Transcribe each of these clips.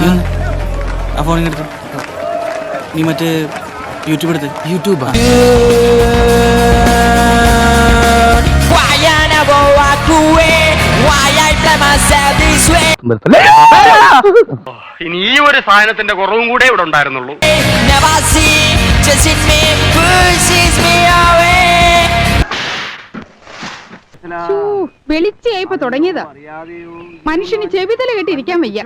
ആ ഫോണിങ് എടുത്തു. നീ മറ്റേ യൂട്യൂബ് എടുത്ത്. യൂട്യൂബാ? ഇനി ഈ ഒരു സാധനത്തിന്റെ കുറവും കൂടെ ഇവിടെ ഉണ്ടായിരുന്നുള്ളൂ. വെളിച്ചയായിപ്പോ തുടങ്ങിയതാ. മനുഷ്യന് ചെവിതല കെട്ടിരിക്കാൻ വയ്യ.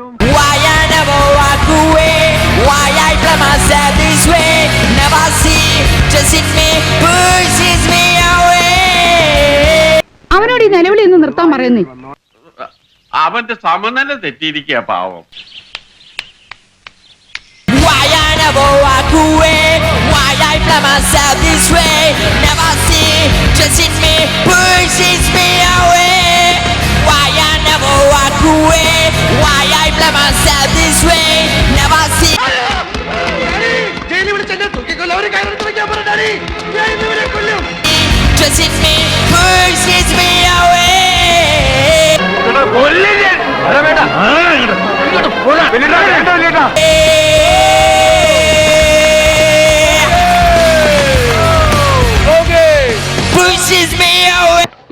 അവനോട് ഈ നിലവിളി ഒന്ന് നിർത്താൻ പറയുന്നേ. അവന്റെ സമനില തെറ്റിയിരിക്കുക പാവം.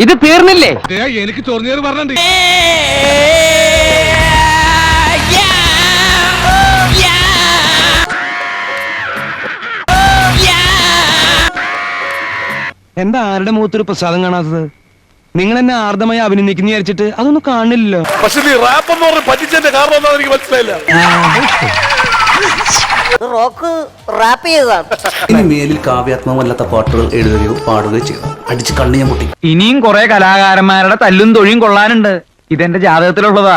ഇത് തീർന്നില്ലേ? എനിക്ക് തോന്നിയത് പറഞ്ഞിട്ടുണ്ട്. എന്താ ആരുടെ മുഖത്തൊരു പ്രസാദം കാണാത്തത്? നിങ്ങൾ എന്നെ ആർദ്രമായി അഭിനന്ദിക്കുന്ന വിചാരിച്ചിട്ട് അതൊന്നും കാണില്ലല്ലോ. പക്ഷെ നീ റാപ്പ് എന്ന് പറഞ്ഞ് പറ്റിച്ചതിന്റെ കാരണം എന്താ എനിക്ക് മനസ്സിലായില്ല. റോക്ക് റാപ്പ് ചെയ്തതാണ്. ഇനി മേലിൽ കാവ്യാത്മകമല്ലാത്ത പാട്ടുകൾ എഴുതുകയോ പാടുകയോ ചെയ്തു അടിച്ച് കണ്ണിയ മുട്ടി. ഇനിയും കുറെ കലാകാരന്മാരുടെ തല്ലും തൊഴിയും കൊള്ളാനുണ്ട്. ഇതെന്റെ ജാതകത്തിലുള്ളതാ.